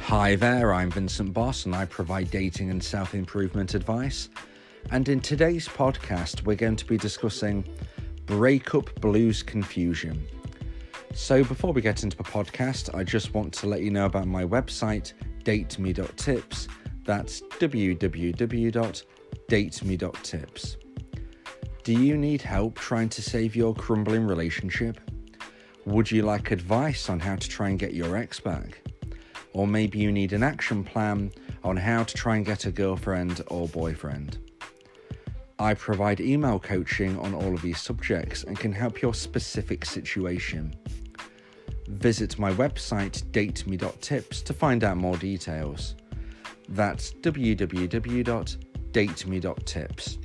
Hi there, I'm Vincent Boss and I provide dating and self-improvement advice. And in today's podcast, we're going to be discussing breakup blues confusion. So before we get into the podcast, I just want to let you know about my website, dateme.tips. That's www.dateme.tips. Do you need help trying to save your crumbling relationship? Would you like advice on how to try and get your ex back? Or maybe you need an action plan on how to try and get a girlfriend or boyfriend. I provide email coaching on all of these subjects and can help your specific situation. Visit my website dateme.tips to find out more details. That's www.dateme.tips.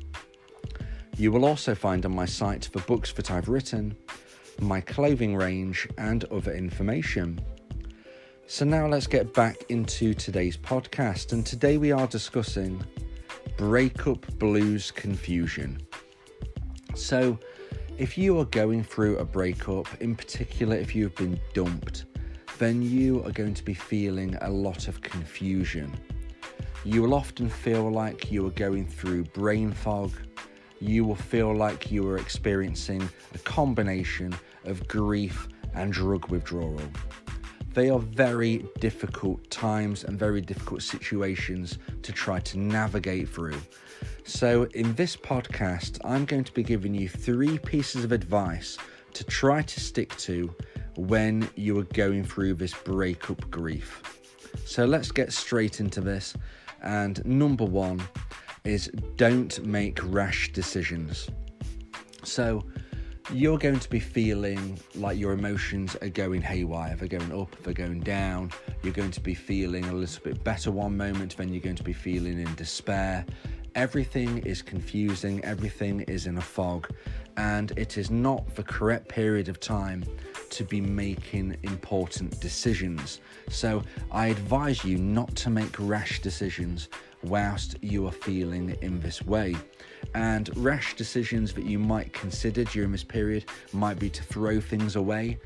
You will also find on my site the books that I've written, my clothing range and other information. So now let's get back into today's podcast, and today we are discussing breakup blues confusion. So if you are going through a breakup, in particular if you've been dumped, then you are going to be feeling a lot of confusion. You will often feel like you are going through brain fog. You will feel like you are experiencing a combination of grief and drug withdrawal. They are very difficult times and very difficult situations to try to navigate through. So in this podcast, I'm going to be giving you 3 pieces of advice to try to stick to when you are going through this breakup grief. So let's get straight into this. And number 1 is don't make rash decisions. So you're going to be feeling like your emotions are going haywire. They're going up, they're going down. You're going to be feeling a little bit better one moment, then you're going to be feeling in despair. Everything is confusing, everything is in a fog, and it is not the correct period of time to be making important decisions. So I advise you not to make rash decisions whilst you are feeling in this way. And rash decisions that you might consider during this period might be to throw things away,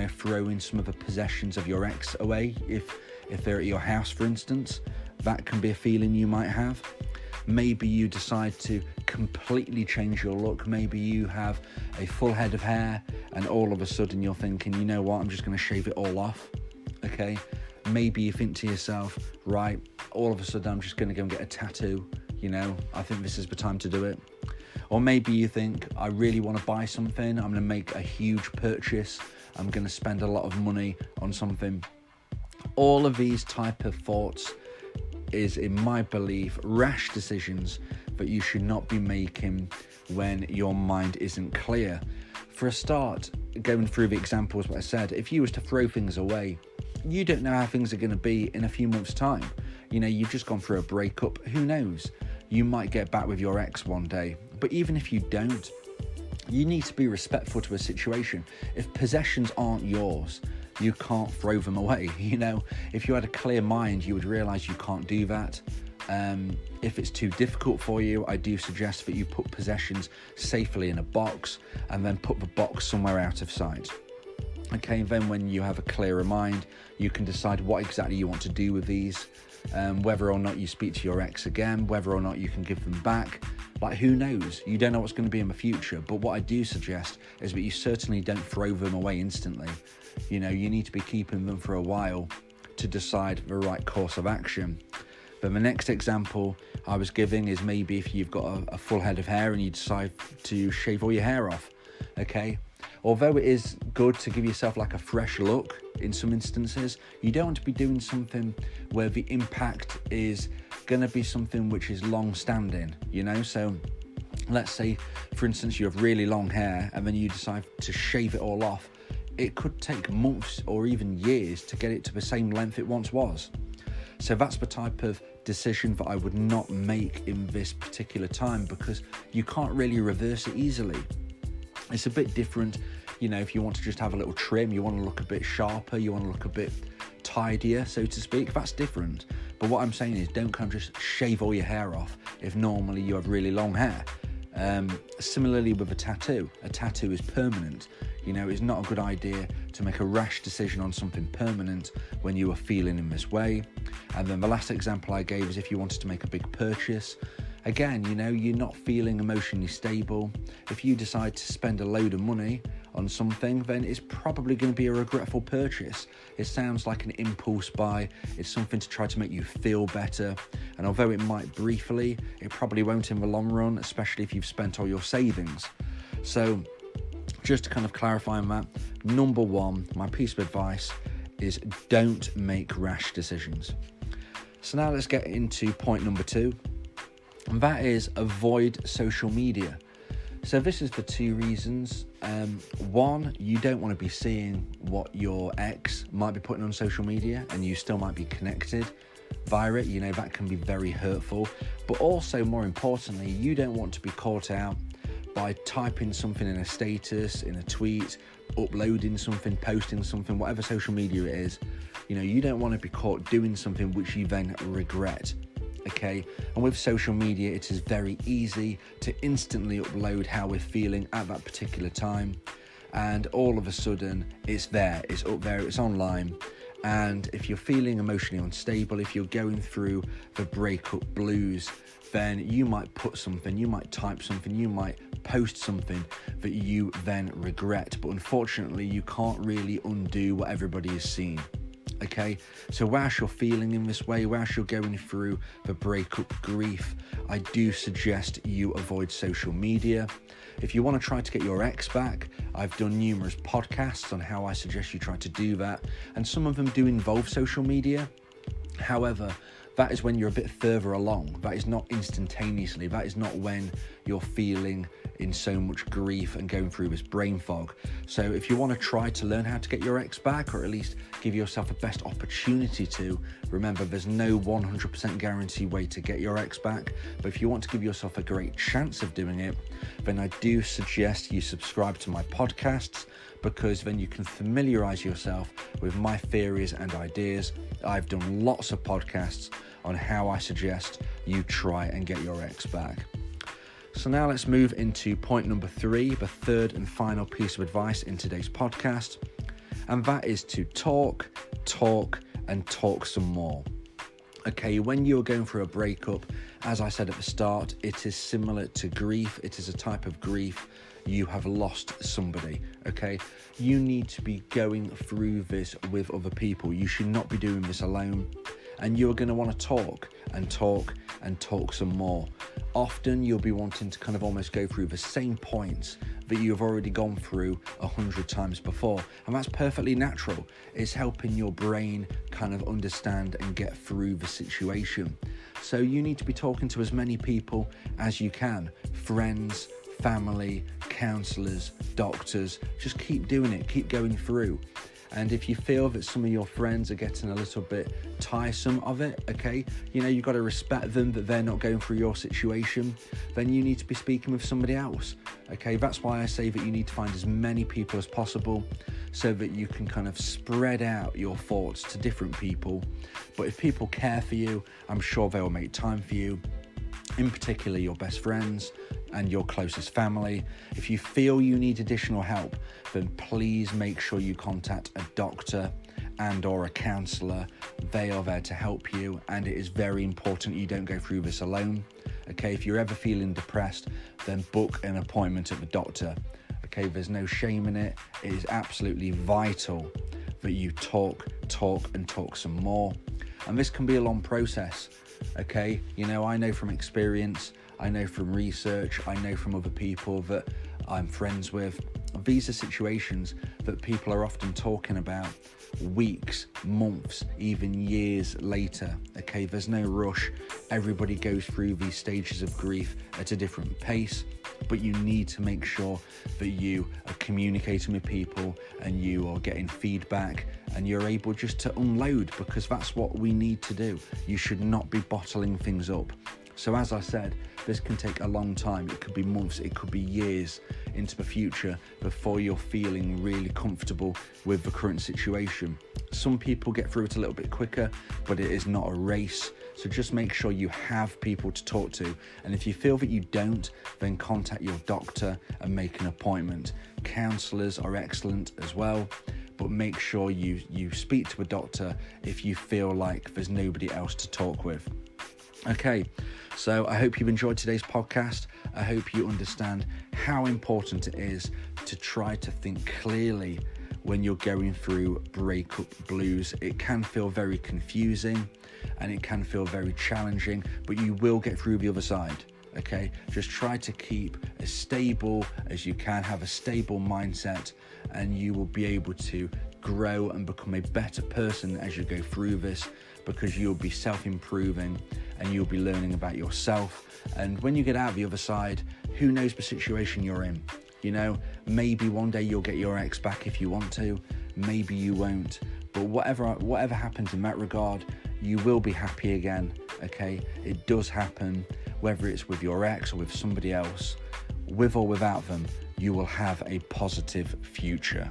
throwing some of the possessions of your ex away. If they're at your house, for instance, that can be a feeling you might have. Maybe you decide to completely change your look. Maybe you have a full head of hair and all of a sudden you're thinking, you know what, I'm just going to shave it all off. Okay. Maybe you think to yourself, right, all of a sudden I'm just going to go and get a tattoo. I think this is the time to do it. Or maybe you think, I really want to buy something. I'm going to make a huge purchase. I'm going to spend a lot of money on something. All of these type of thoughts is, in my belief, rash decisions that you should not be making when your mind isn't clear. For a start, going through the examples that I said, if you was to throw things away, you don't know how things are going to be in a few months' time. You've just gone through a breakup. Who knows? You might get back with your ex one day. But even if you don't, you need to be respectful to a situation. If possessions aren't yours, you can't throw them away. If you had a clear mind, you would realise you can't do that. If it's too difficult for you, I do suggest that you put possessions safely in a box and then put the box somewhere out of sight. Okay, then when you have a clearer mind, you can decide what exactly you want to do with these, whether or not you speak to your ex again, whether or not you can give them back. Like, who knows? You don't know what's going to be in the future. But what I do suggest is that you certainly don't throw them away instantly. You need to be keeping them for a while to decide the right course of action. But the next example I was giving is maybe if you've got a full head of hair and you decide to shave all your hair off. Okay. Although it is good to give yourself like a fresh look in some instances, you don't want to be doing something where the impact is going to be something which is long-standing, So let's say, for instance, you have really long hair and then you decide to shave it all off. It could take months or even years to get it to the same length it once was. So that's the type of decision that I would not make in this particular time, because you can't really reverse it easily. It's a bit different, if you want to just have a little trim, you want to look a bit sharper, you want to look a bit tidier, so to speak, that's different. But what I'm saying is, don't kind of just shave all your hair off if normally you have really long hair. Similarly with a tattoo is permanent. It's not a good idea to make a rash decision on something permanent when you are feeling in this way. And then the last example I gave is if you wanted to make a big purchase. Again, you're not feeling emotionally stable. If you decide to spend a load of money on something, then it's probably going to be a regretful purchase. It sounds like an impulse buy. It's something to try to make you feel better. And although it might briefly, it probably won't in the long run, especially if you've spent all your savings. So just to kind of clarify on that, number one, my piece of advice is don't make rash decisions. So now let's get into point number two, and that is avoid social media. So this is for two reasons. One, you don't want to be seeing what your ex might be putting on social media, and you still might be connected via it. That can be very hurtful. But also, more importantly, you don't want to be caught out by typing something in a status, in a tweet, uploading something, posting something, whatever social media it is. You don't want to be caught doing something which you then regret. Okay, and with social media, it is very easy to instantly upload how we're feeling at that particular time, and all of a sudden it's there, it's up there, it's online. And if you're feeling emotionally unstable, if you're going through the breakup blues, then you might put something, you might type something, you might post something that you then regret. But unfortunately, you can't really undo what everybody has seen. Okay, so whilst you're feeling in this way, whilst you're going through the breakup grief, I do suggest you avoid social media. If you want to try to get your ex back, I've done numerous podcasts on how I suggest you try to do that, and some of them do involve social media. However, that is when you're a bit further along. That is not instantaneously. That is not when you're feeling in so much grief and going through this brain fog. So if you want to try to learn how to get your ex back, or at least give yourself the best opportunity to, remember there's no 100% guarantee way to get your ex back, but if you want to give yourself a great chance of doing it, then I do suggest you subscribe to my podcasts, because then you can familiarize yourself with my theories and ideas. I've done lots of podcasts on how I suggest you try and get your ex back. So now let's move into point number three, the third and final piece of advice in today's podcast, and that is to talk, and talk some more. Okay, when you're going through a breakup, as I said at the start, it is similar to grief. It is a type of grief. You have lost somebody, okay? You need to be going through this with other people. You should not be doing this alone. And you're going to want to talk some more. Often you'll be wanting to kind of almost go through the same points that you've already gone through 100 times before. And that's perfectly natural. It's helping your brain kind of understand and get through the situation. So you need to be talking to as many people as you can. Friends, family, counsellors, doctors. Just keep doing it. Keep going through. And if you feel that some of your friends are getting a little bit tiresome of it, okay, you've got to respect them, that they're not going through your situation, then you need to be speaking with somebody else, okay? That's why I say that you need to find as many people as possible so that you can kind of spread out your thoughts to different people. But if people care for you, I'm sure they'll make time for you, in particular your best friends and your closest family. If you feel you need additional help, then please make sure you contact a doctor and or a counsellor. They are there to help you, and it is very important you don't go through this alone. Okay, if you're ever feeling depressed, then book an appointment at the doctor. Okay, there's no shame in it. It is absolutely vital that you talk some more. And this can be a long process. Okay, I know from experience, I know from research, I know from other people that I'm friends with. These are situations that people are often talking about weeks, months, even years later. Okay, there's no rush. Everybody goes through these stages of grief at a different pace, but you need to make sure that you are communicating with people and you are getting feedback and you're able just to unload, because that's what we need to do. You should not be bottling things up. So as I said, this can take a long time. It could be months, it could be years into the future before you're feeling really comfortable with the current situation. Some people get through it a little bit quicker, but it is not a race. So just make sure you have people to talk to. And if you feel that you don't, then contact your doctor and make an appointment. Counsellors are excellent as well, but make sure you speak to a doctor if you feel like there's nobody else to talk with. Okay, so I hope you've enjoyed today's podcast. I hope you understand how important it is to try to think clearly when you're going through breakup blues. It can feel very confusing and it can feel very challenging, but you will get through the other side. Okay, just try to keep as stable as you can, have a stable mindset, and you will be able to grow and become a better person as you go through this, because you'll be self-improving and you'll be learning about yourself. And when you get out the other side, who knows the situation you're in? You know, maybe one day you'll get your ex back if you want to, maybe you won't, but whatever happens in that regard, you will be happy again. Okay, it does happen, whether it's with your ex or with somebody else. With or without them, you will have a positive future.